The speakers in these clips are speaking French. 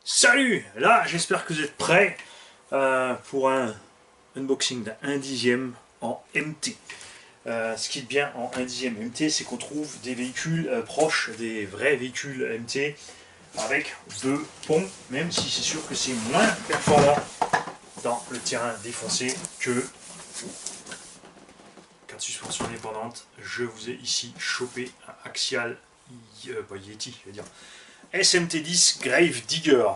Salut! Là, j'espère que vous êtes prêts pour un unboxing d'un 1/10 en MT. Ce qui est bien en 1/10 MT, c'est qu'on trouve des véhicules proches des vrais véhicules MT avec deux ponts, même si c'est sûr que c'est moins performant dans le terrain défoncé que 4 suspensions indépendantes. Je vous ai ici chopé un Axial pas Yeti, je veux dire SMT10 Grave Digger.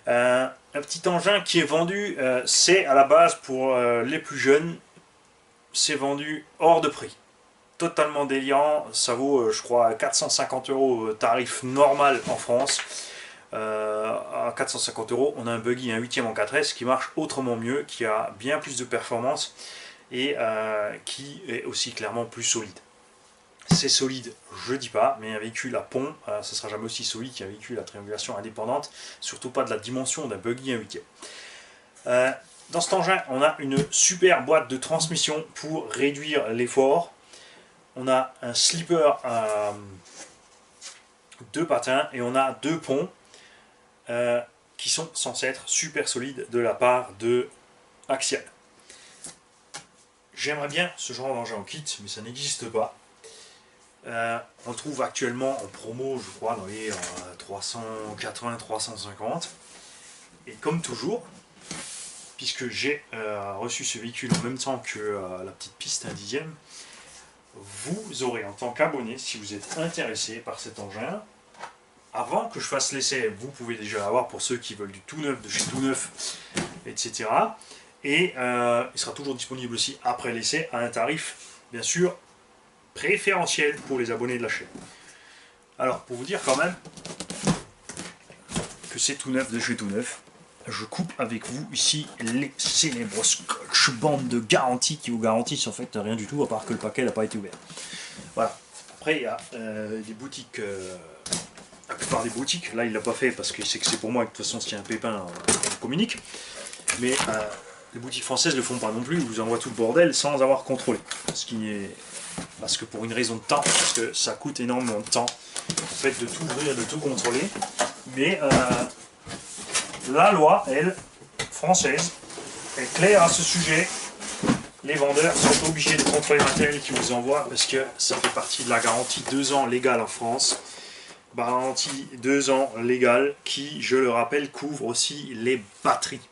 Un petit engin qui est vendu, c'est à la base pour les plus jeunes, c'est vendu hors de prix. Totalement déliant, ça vaut je crois 450 € tarif normal en France. À 450 €, on a un buggy, un 8e en 4S qui marche autrement mieux, qui a bien plus de performance et qui est aussi clairement plus solide. C'est solide, je dis pas, mais un véhicule à pont, ça sera jamais aussi solide qu'un véhicule à triangulation indépendante, surtout pas de la dimension d'un buggy 1/8. Dans cet engin, on a une super boîte de transmission pour réduire l'effort. On a un slipper à deux patins et on a deux ponts qui sont censés être super solides de la part de Axial. J'aimerais bien ce genre d'engin en kit, mais ça n'existe pas. On le trouve actuellement en promo, je crois, dans les 380-350. Et comme toujours, puisque j'ai reçu ce véhicule en même temps que la petite piste 1/10, vous aurez en tant qu'abonné, si vous êtes intéressé par cet engin, avant que je fasse l'essai, vous pouvez déjà l'avoir pour ceux qui veulent du tout neuf, de chez tout neuf, etc. Et il sera toujours disponible aussi après l'essai à un tarif, bien sûr, préférentiel pour les abonnés de la chaîne. Alors, pour vous dire quand même que c'est tout neuf de chez tout neuf, je coupe avec vous ici les célèbres Scotch bandes de garantie qui vous garantissent en fait rien du tout à part que le paquet n'a pas été ouvert. Voilà. Après, il y a des boutiques, la plupart des boutiques, là il l'a pas fait parce que c'est pour moi, de toute façon s'il y a un pépin, on communique, mais les boutiques françaises ne le font pas non plus, ils vous envoient tout le bordel sans avoir contrôlé. Ce qui est... Parce que pour une raison de temps, parce que ça coûte énormément de temps, en fait, de tout ouvrir, de tout contrôler. Mais la loi, elle, française, est claire à ce sujet. Les vendeurs sont obligés de contrôler le matériel qu'ils vous envoient parce que ça fait partie de la garantie 2 ans légale en France. Garantie 2 ans légale qui, je le rappelle, couvre aussi les batteries.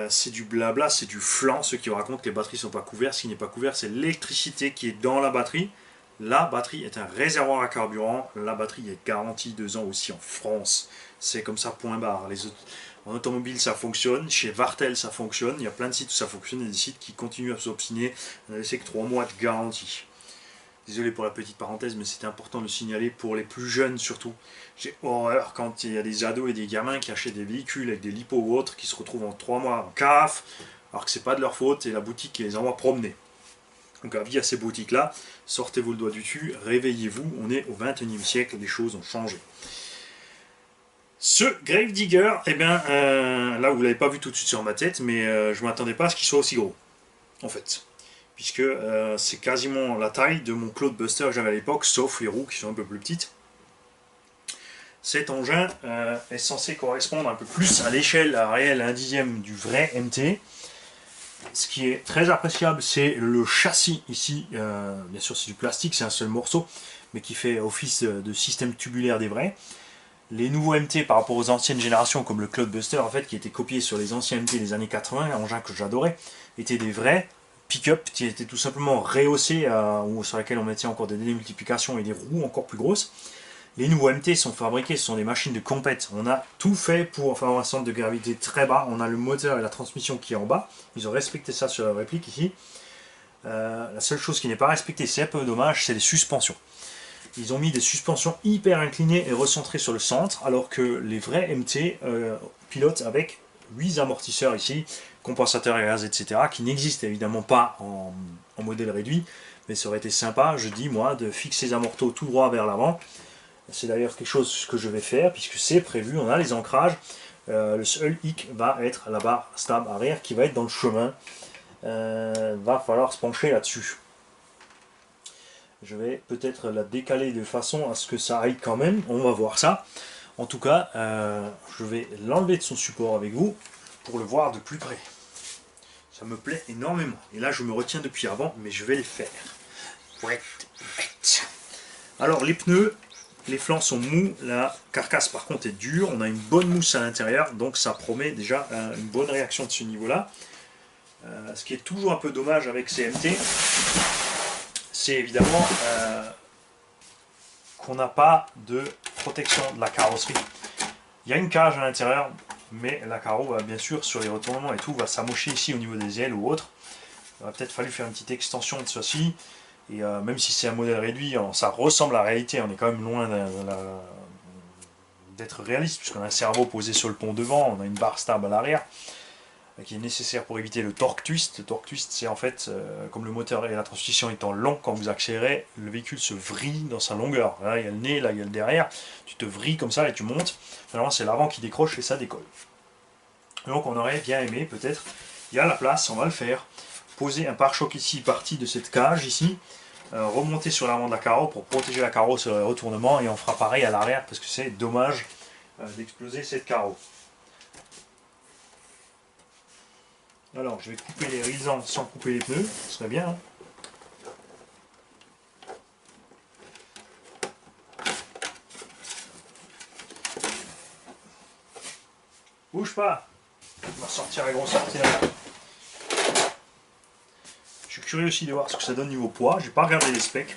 C'est du blabla, c'est du flan, ceux qui vous racontent que les batteries ne sont pas couvertes. Ce qui n'est pas couvert, c'est l'électricité qui est dans la batterie. La batterie est un réservoir à carburant. La batterie est garantie 2 ans aussi en France. C'est comme ça, point barre. En automobile, ça fonctionne. Chez Vartel, ça fonctionne. Il y a plein de sites où ça fonctionne. Il y a des sites qui continuent à s'obstiner. On a laissé que 3 mois de garantie. Désolé pour la petite parenthèse, mais c'était important de le signaler pour les plus jeunes surtout. J'ai horreur quand il y a des ados et des gamins qui achètent des véhicules avec des lipos ou autres qui se retrouvent en 3 mois en CAF, alors que c'est pas de leur faute, c'est la boutique qui les envoie promener. Donc avis à ces boutiques-là, sortez-vous le doigt du cul, réveillez-vous, on est au 21e siècle, les choses ont changé. Ce Grave Digger, eh bien, là vous ne l'avez pas vu tout de suite sur ma tête, mais je ne m'attendais pas à ce qu'il soit aussi gros, en fait. Puisque c'est quasiment la taille de mon Claude Buster que j'avais à l'époque, sauf les roues qui sont un peu plus petites. Cet engin est censé correspondre un peu plus à l'échelle réelle 1/10 du vrai MT. Ce qui est très appréciable, c'est le châssis ici. Bien sûr, c'est du plastique, c'est un seul morceau, mais qui fait office de système tubulaire des vrais. Les nouveaux MT par rapport aux anciennes générations, comme le Claude Buster, en fait, qui était copié sur les anciens MT des années 80, engins que j'adorais, étaient des vrais pick-up qui étaient tout simplement rehaussés, sur lesquels on mettait encore des démultiplications et des roues encore plus grosses. Les nouveaux MT sont fabriqués, ce sont des machines de compète. On a tout fait pour faire un centre de gravité très bas. On a le moteur et la transmission qui est en bas. Ils ont respecté ça sur la réplique ici. La seule chose qui n'est pas respectée, c'est un peu dommage, c'est les suspensions. Ils ont mis des suspensions hyper inclinées et recentrées sur le centre, alors que les vrais MT pilotent avec 8 amortisseurs ici, compensateurs à gaz, etc., qui n'existent évidemment pas en modèle réduit, mais ça aurait été sympa, je dis moi, de fixer les amortos tout droit vers l'avant. C'est d'ailleurs quelque chose que je vais faire, puisque c'est prévu, on a les ancrages. Le seul hic va être la barre stable arrière qui va être dans le chemin. Va falloir se pencher là-dessus. Je vais peut-être la décaler de façon à ce que ça aille quand même, on va voir ça. En tout cas, je vais l'enlever de son support avec vous pour le voir de plus près. Ça me plaît énormément. Et là, je me retiens depuis avant, mais je vais le faire. Ouais. Alors, les pneus, les flancs sont mous. La carcasse, par contre, est dure. On a une bonne mousse à l'intérieur, donc ça promet déjà une bonne réaction de ce niveau-là. Ce qui est toujours un peu dommage avec CMT, c'est évidemment qu'on n'a pas de protection de la carrosserie. Il y a une cage à l'intérieur, mais la carreau va bien sûr sur les retournements et tout va s'amocher ici au niveau des ailes ou autre. Il va peut-être fallu faire une petite extension de ceci. Et même si c'est un modèle réduit, ça ressemble à la réalité, on est quand même loin d'être réaliste, puisqu'on a un cerveau posé sur le pont devant, on a une barre stable à l'arrière, qui est nécessaire pour éviter le torque twist. Le torque twist, c'est en fait, comme le moteur et la transmission étant longs, quand vous accélérez, le véhicule se vrille dans sa longueur. Là, il y a le nez, là, il y a le derrière, tu te vrilles comme ça et tu montes. Finalement, c'est l'avant qui décroche et ça décolle. Donc, on aurait bien aimé, peut-être, il y a la place, on va le faire, poser un pare-choc ici, parti de cette cage ici, remonter sur l'avant de la carreau pour protéger la carreau sur les retournements, et on fera pareil à l'arrière parce que c'est dommage d'exploser cette carreau. Alors, je vais couper les résans sans couper les pneus, ce serait bien. Hein. Bouge pas. On va sortir la grosse artillerie. Je suis curieux aussi de voir ce que ça donne niveau poids. J'ai pas regardé les specs.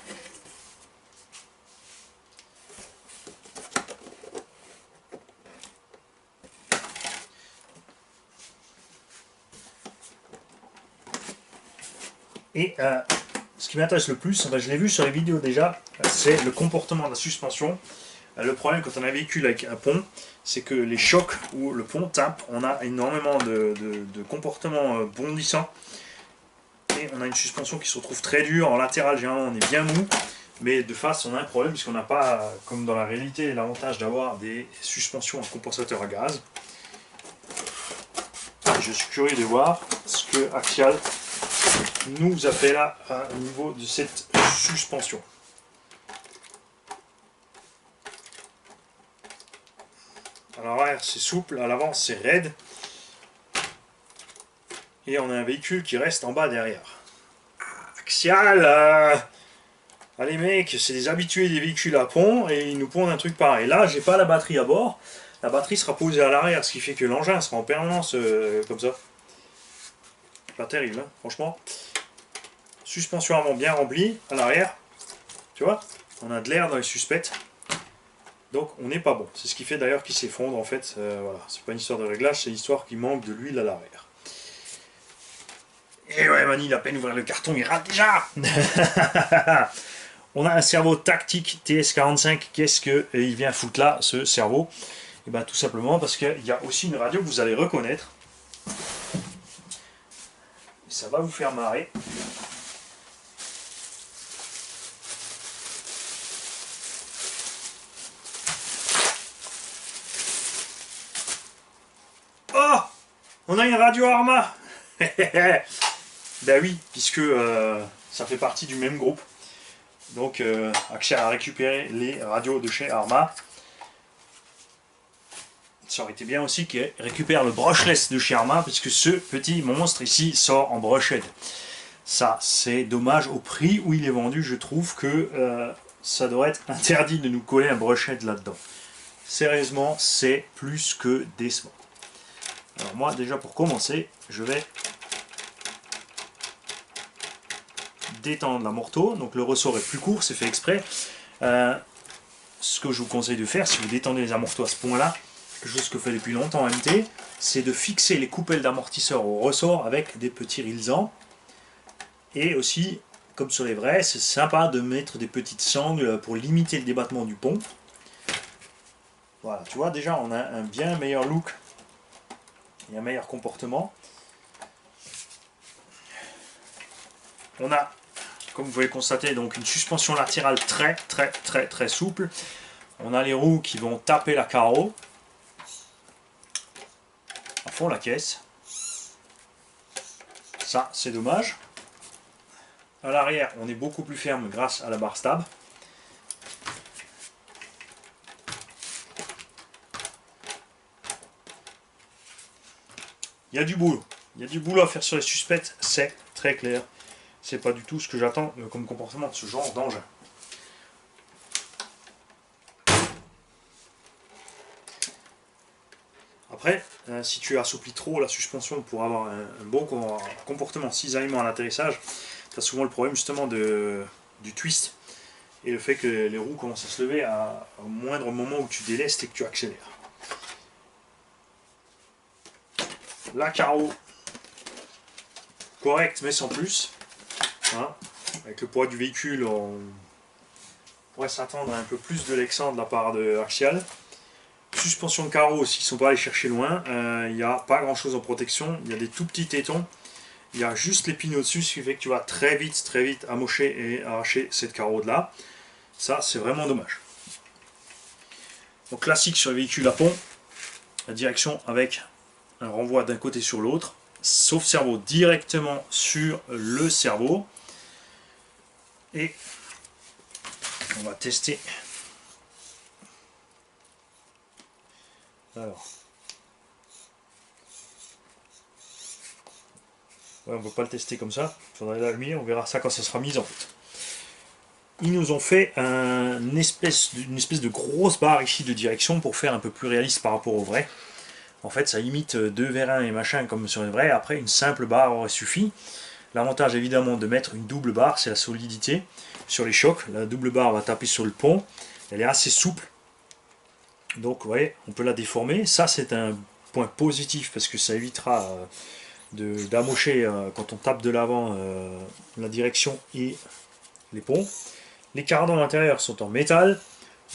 Et ce qui m'intéresse le plus, je l'ai vu sur les vidéos déjà, c'est le comportement de la suspension. Le problème quand on a un véhicule avec un pont, c'est que les chocs où le pont tape, on a énormément de comportements bondissants. Et on a une suspension qui se retrouve très dure. En latéral, généralement, on est bien mou. Mais de face, on a un problème puisqu'on n'a pas, comme dans la réalité, l'avantage d'avoir des suspensions à compensateur à gaz. Et je suis curieux de voir ce que Axial nous a fait là au niveau de cette suspension. À l'arrière c'est souple, à l'avant c'est raide. Et on a un véhicule qui reste en bas derrière. Axial allez mec, c'est des habitués des véhicules à pont et ils nous pondent un truc pareil. Là j'ai pas la batterie à bord, la batterie sera posée à l'arrière, ce qui fait que l'engin sera en permanence comme ça. Pas terrible hein, franchement. Suspension avant bien remplie, à l'arrière, tu vois, on a de l'air dans les suspettes, donc on n'est pas bon. C'est ce qui fait d'ailleurs qu'il s'effondre en fait, voilà, c'est pas une histoire de réglage, c'est l'histoire qu'il manque de l'huile à l'arrière. Et ouais Mani, la peine d'ouvrir le carton, il rate déjà. On a un cerveau tactique TS45, qu'est-ce qu'il vient foutre là, ce cerveau? Et bien tout simplement parce qu'il y a aussi une radio que vous allez reconnaître, et ça va vous faire marrer. Oh, on a une radio Arma. Ben oui, puisque ça fait partie du même groupe. Donc Axial a récupéré les radios de chez Arma. Ça aurait été bien aussi qu'il récupère le brushless de chez Arma, puisque ce petit monstre ici sort en brushed. Ça, c'est dommage au prix où il est vendu. Je trouve que ça devrait être interdit de nous coller un brushed là-dedans. Sérieusement, c'est plus que décevant. Alors moi, déjà pour commencer, je vais détendre l'amorto. Donc le ressort est plus court, c'est fait exprès. Ce que je vous conseille de faire, si vous détendez les amortos à ce point-là, quelque chose que je fais depuis longtemps en MT, c'est de fixer les coupelles d'amortisseurs au ressort avec des petits rilsans. Et aussi, comme sur les vrais, c'est sympa de mettre des petites sangles pour limiter le débattement du pont. Voilà, tu vois, déjà on a un bien meilleur look et un meilleur comportement. On a, comme vous pouvez le constater, donc une suspension latérale très souple. On a les roues qui vont taper la carreau à fond la caisse. Ça, c'est dommage. À l'arrière, on est beaucoup plus ferme grâce à la barre stable. Il y a du boulot. Il y a du boulot à faire sur les suspects, c'est très clair. C'est pas du tout ce que j'attends comme comportement de ce genre d'engin. Après, si tu assouplis trop la suspension pour avoir un bon comportement cisaillement à l'atterrissage, tu as souvent le problème justement du twist et le fait que les roues commencent à se lever au moindre moment où tu délestes et que tu accélères. La carreau, correct mais sans plus. Hein. Avec le poids du véhicule, on pourrait s'attendre à un peu plus de Lexan de la part de Axial. Suspension de carreau, s'ils ne sont pas allés chercher loin, il n'y a pas grand chose en protection, il y a des tout petits tétons, il y a juste les pignots dessus, ce qui fait que tu vas très vite amocher et arracher cette carreau de là. Ça, c'est vraiment dommage. Donc classique sur les véhicules à pont, la direction avec un renvoi d'un côté sur l'autre, sauf cerveau directement sur le cerveau. Et on va tester. Alors. Ouais, on ne peut pas le tester comme ça. Il faudrait l'allumer, on verra ça quand ça sera mis en fait. Ils nous ont fait une espèce de grosse barre ici de direction pour faire un peu plus réaliste par rapport au vrai. En fait, ça imite deux vérins et machin comme sur le vrai. Après, une simple barre aurait suffi. L'avantage évidemment de mettre une double barre, c'est la solidité sur les chocs. La double barre va taper sur le pont. Elle est assez souple. Donc, vous voyez, on peut la déformer. Ça, c'est un point positif parce que ça évitera d'amocher quand on tape de l'avant la direction et les ponts. Les cardans à l'intérieur sont en métal.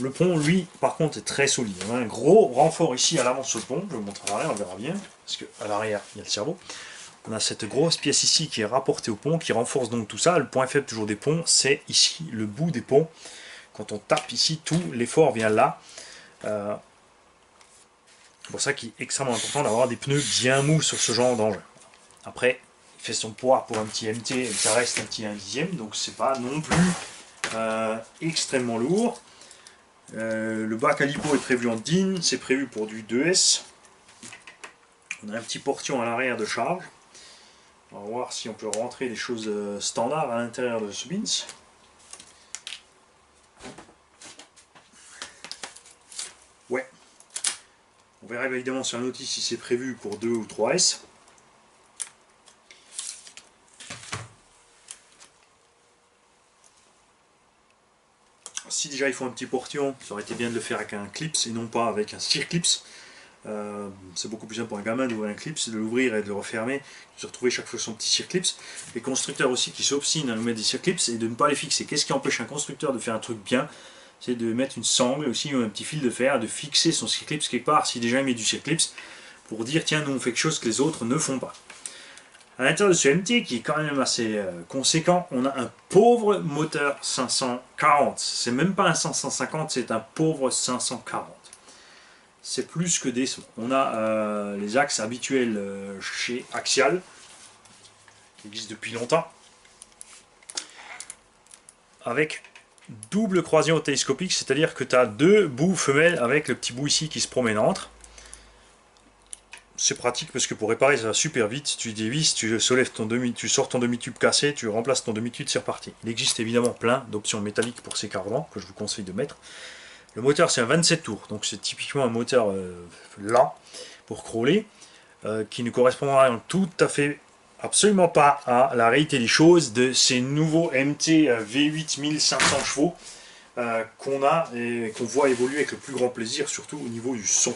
Le pont, lui, par contre, est très solide. On a un gros renfort ici à l'avant sur le pont. Je vous montrerai, on verra bien. Parce qu'à l'arrière, il y a le cerveau. On a cette grosse pièce ici qui est rapportée au pont, qui renforce donc tout ça. Le point faible toujours des ponts, c'est ici le bout des ponts. Quand on tape ici, tout l'effort vient là. C'est pour ça qu'il est extrêmement important d'avoir des pneus bien mous sur ce genre d'engin. Après, il fait son poids pour un petit MT, ça reste un petit 1/10, donc c'est pas non plus extrêmement lourd. Le bac à lipo est prévu en DIN, c'est prévu pour du 2S. On a un petit portion à l'arrière de charge. On va voir si on peut rentrer des choses standards à l'intérieur de ce bins. Ouais. On verra évidemment sur la notice si c'est prévu pour 2 ou 3S. Si déjà il faut un petit portion, ça aurait été bien de le faire avec un clips et non pas avec un circlips. C'est beaucoup plus simple pour un gamin d'ouvrir un clips, de l'ouvrir et de le refermer, de se retrouver chaque fois son petit circlips. Les constructeurs aussi qui s'obstinent à nous mettre des circlips et de ne pas les fixer. Qu'est-ce qui empêche un constructeur de faire un truc bien? C'est de mettre une sangle aussi ou un petit fil de fer, de fixer son circlips quelque part si déjà il met du circlips pour dire tiens nous on fait quelque chose que les autres ne font pas. À l'intérieur de ce MT qui est quand même assez conséquent, on a un pauvre moteur 540. C'est même pas un 550, c'est un pauvre 540. C'est plus que décevant. On a les axes habituels chez Axial, qui existent depuis longtemps, avec double croisillon télescopique, c'est-à-dire que tu as deux bouts femelles avec le petit bout ici qui se promène entre. C'est pratique parce que pour réparer ça va super vite, tu dévisses, tu soulèves tu sors ton demi-tube cassé, tu remplaces ton demi-tube, c'est reparti. Il existe évidemment plein d'options métalliques pour ces cardans que je vous conseille de mettre. Le moteur c'est un 27 tours, donc c'est typiquement un moteur lent pour crawler, qui ne correspondra tout à fait absolument pas à la réalité des choses de ces nouveaux MT V8 1500 chevaux qu'on a et qu'on voit évoluer avec le plus grand plaisir, surtout au niveau du son.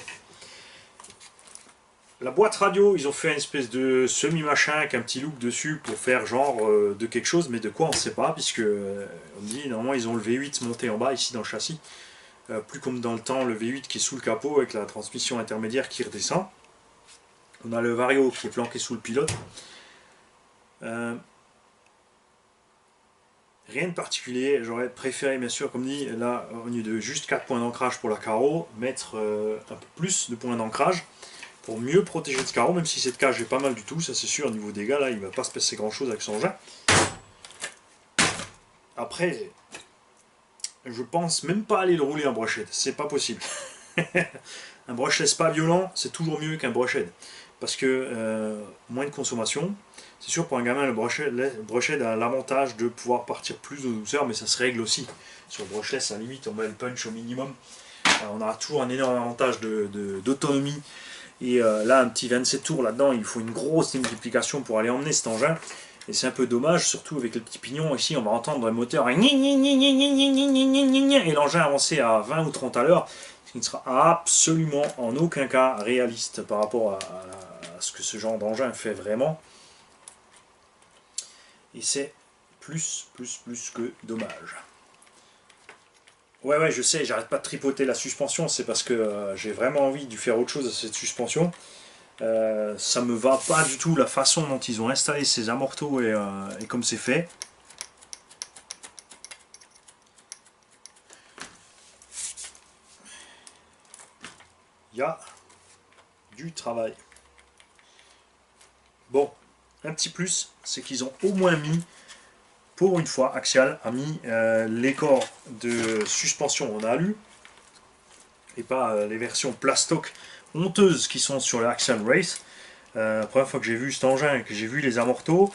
La boîte radio, ils ont fait une espèce de semi-machin avec un petit look dessus pour faire genre de quelque chose, mais de quoi on ne sait pas, puisque on dit normalement ils ont le V8 monté en bas ici dans le châssis, plus comme dans le temps le V8 qui est sous le capot avec la transmission intermédiaire qui redescend. On a le Vario qui est planqué sous le pilote. Rien de particulier, j'aurais préféré bien sûr comme dit là au lieu de juste 4 points d'ancrage pour la carreau, mettre un peu plus de points d'ancrage pour mieux protéger ce carreau, même si cette cage est pas mal du tout, ça c'est sûr, au niveau dégâts là il va pas se passer grand chose avec son engin. Après, je pense même pas aller le rouler en brochette, c'est pas possible. Un brushless pas violent, c'est toujours mieux qu'un brushed. Parce que moins de consommation. C'est sûr, pour un gamin, le brushed a l'avantage de pouvoir partir plus de douceur, mais ça se règle aussi. Sur le brushless, à la limite, on met le punch au minimum. On aura toujours un énorme avantage d'autonomie. Et là, un petit 27 tours là-dedans, il faut une grosse multiplication pour aller emmener cet engin. Et c'est un peu dommage, surtout avec le petit pignon. Ici, on va entendre le moteur et l'engin avancer à 20 ou 30 à l'heure, ce qui ne sera absolument en aucun cas réaliste par rapport à ce que ce genre d'engin fait vraiment. Et c'est plus que dommage. Ouais, je sais, j'arrête pas de tripoter la suspension, c'est parce que j'ai vraiment envie de faire autre chose à cette suspension. Ça me va pas du tout la façon dont ils ont installé ces amortos et comme c'est fait. Il y a du travail. Bon, un petit plus, c'est qu'ils ont au moins mis, pour une fois, Axial a mis les corps de suspension en alu et pas les versions plastoc honteuses qui sont sur l'Axial Race. La première fois que j'ai vu cet engin et que j'ai vu les amortos,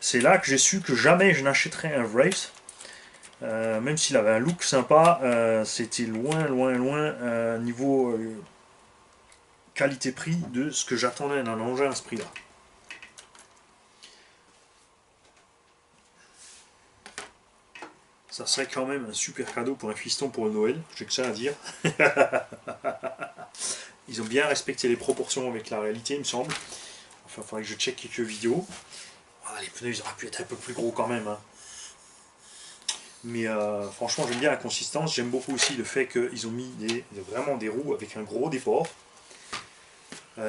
c'est là que j'ai su que jamais je n'achèterais un Race. Même s'il avait un look sympa, c'était loin niveau qualité-prix de ce que j'attendais d'un engin à ce prix-là. Ça serait quand même un super cadeau pour un fiston pour le Noël, j'ai que ça à dire. Ils ont bien respecté les proportions avec la réalité, il me semble. Enfin, il faudrait que je check quelques vidéos. Ah, les pneus, ils auraient pu être un peu plus gros quand même. Hein. Mais franchement, j'aime bien la consistance. J'aime beaucoup aussi le fait qu'ils ont mis vraiment des roues avec un gros déport.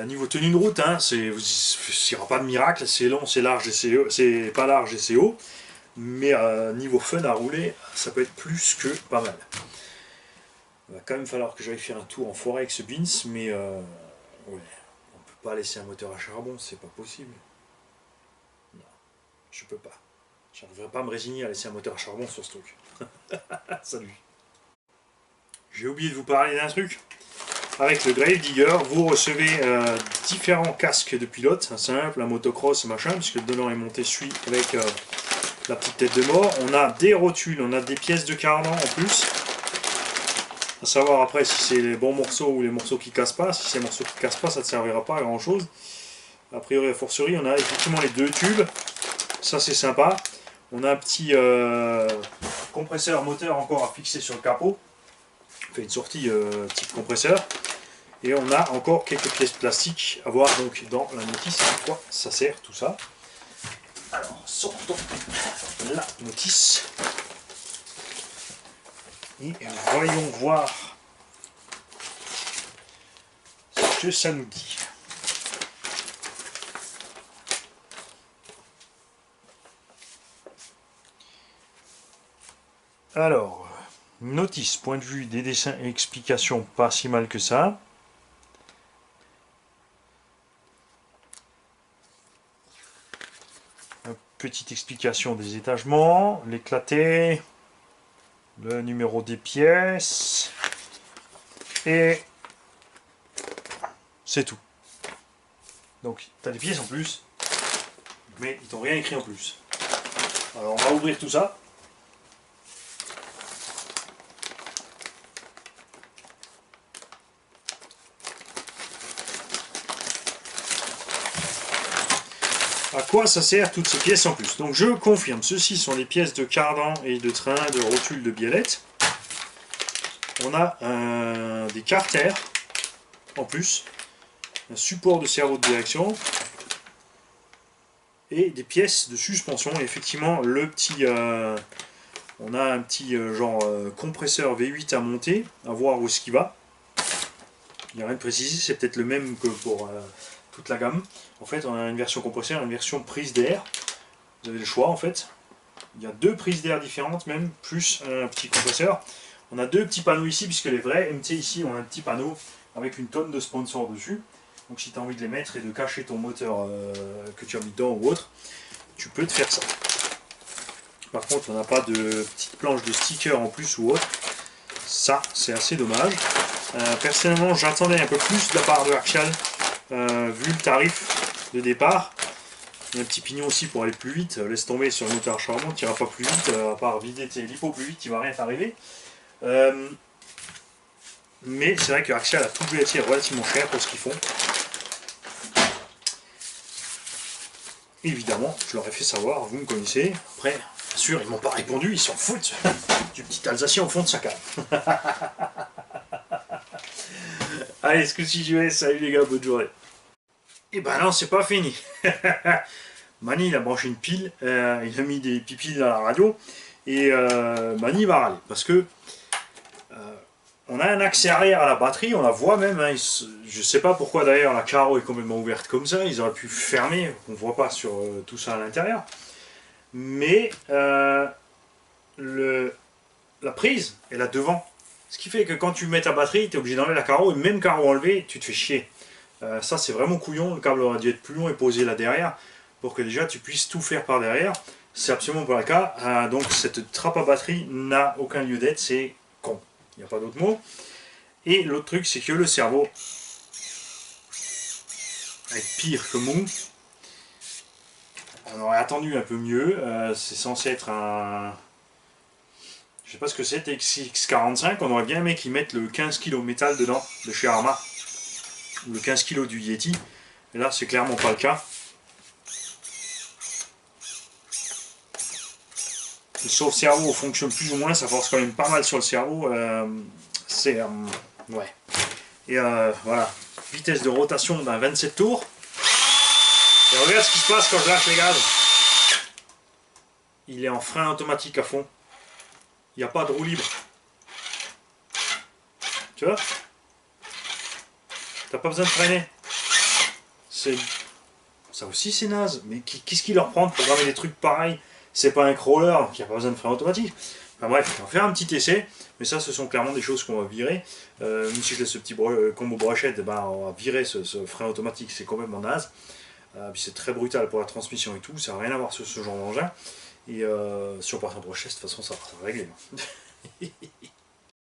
Niveau tenue de route, hein, il n'y aura pas de miracle. C'est long, c'est large, c'est pas large et c'est haut. Mais niveau fun à rouler, ça peut être plus que pas mal. Il va quand même falloir que j'aille faire un tour en forêt avec ce Bins, mais ouais, on peut pas laisser un moteur à charbon, c'est pas possible. Non, je peux pas. J'arriverai pas à me résigner à laisser un moteur à charbon sur ce truc. Salut. J'ai oublié de vous parler d'un truc. Avec le Grave Digger, vous recevez différents casques de pilote, un simple, un motocross, machin, puisque le dedans est monté celui avec la petite tête de mort. On a des rotules, on a des pièces de cardan en plus. À savoir après si c'est les bons morceaux ou les morceaux qui cassent pas. Si c'est les morceaux qui cassent pas, ça ne servira pas à grand chose. A priori, a fortiori, on a effectivement les deux tubes. Ça c'est sympa. On a un petit compresseur moteur encore à fixer sur le capot. On fait une sortie type compresseur. Et on a encore quelques pièces plastiques à voir donc dans la notice à quoi ça sert tout ça. Alors sortons la notice. Et voyons voir ce que ça nous dit. Alors, notice, point de vue des dessins et explications, pas si mal que ça. Une petite explication des étagements, l'éclaté, le numéro des pièces, et c'est tout. Donc, tu as des pièces en plus, mais ils t'ont rien écrit en plus. Alors, on va ouvrir tout ça. À quoi ça sert toutes ces pièces en plus? Donc je confirme, ceci sont les pièces de cardan et de train, de rotule de biellette. On a des carters en plus, un support de cerveau de direction et des pièces de suspension. Et effectivement, le petit, on a un petit genre compresseur V8 à monter, à voir où est-ce qu'il va. Il n'y a rien de précisé, c'est peut-être le même que pour toute la gamme. En fait, on a une version compresseur, une version prise d'air. Vous avez le choix en fait. Il y a deux prises d'air différentes même, plus un petit compresseur. On a deux petits panneaux ici, puisque les vrais MT ici ont un petit panneau avec une tonne de sponsors dessus. Donc si tu as envie de les mettre et de cacher ton moteur que tu as mis dedans ou autre, tu peux te faire ça. Par contre, on n'a pas de petite planche de sticker en plus ou autre. Ça, c'est assez dommage. Personnellement, j'attendais un peu plus de la part de Axial, vu le tarif de départ. Il y a un petit pignon aussi pour aller plus vite. Laisse tomber sur le moteur à charbon, tu n'iras pas plus vite, à part vider tes lipos plus vite, il ne va rien t'arriver. Mais c'est vrai que Axial a tout été relativement cher pour ce qu'ils font. Évidemment, je leur ai fait savoir, vous me connaissez. Après, bien sûr, ils m'ont pas répondu, ils s'en foutent du petit Alsacien au fond de sa cave. Allez, ce que si je vais, salut les gars, bonne journée. Et ben non, c'est pas fini. Mani, il a branché une pile, il a mis des pipis dans la radio, et Mani va râler, parce que on a un accès arrière à la batterie, on la voit même, hein, je sais pas pourquoi d'ailleurs la carreau est complètement ouverte comme ça, ils auraient pu fermer, on voit pas sur tout ça à l'intérieur, mais la prise est là devant, ce qui fait que quand tu mets ta batterie, tu es obligé d'enlever la carreau, et même carreau enlevé, tu te fais chier. Ça c'est vraiment couillon, le câble aurait dû être plus long et posé là derrière, pour que déjà tu puisses tout faire par derrière, c'est absolument pas le cas, donc cette trappe à batterie n'a aucun lieu d'être, c'est con. Il n'y a pas d'autre mot. Et l'autre truc, c'est que le cerveau est pire que mou. On aurait attendu un peu mieux. C'est censé être un... Je sais pas ce que c'est, TX45. On aurait bien aimé qu'ils mettent le 15 kg métal dedans, de chez Arma. Ou le 15 kg du Yeti. Et là, c'est clairement pas le cas. Le sauve-cerveau fonctionne plus ou moins, ça force quand même pas mal sur le cerveau. Ouais. Et voilà, vitesse de rotation d'un 27 tours. Et regarde ce qui se passe quand je lâche les gaz. Il est en frein automatique à fond. Il n'y a pas de roue libre. Tu vois? T'as pas besoin de freiner. Ça aussi c'est naze. Mais qu'est-ce qui leur prend de programmer des trucs pareils? C'est pas un crawler qui a pas besoin de frein automatique. Enfin bref, on va faire un petit essai. Mais ça, ce sont clairement des choses qu'on va virer. Même si je laisse ce petit combo brochette, ben, on va virer ce frein automatique, c'est complètement naze. Puis c'est très brutal pour la transmission et tout, ça n'a rien à voir sur ce genre d'engin. Et si on part en brochette, de toute façon, ça va régler.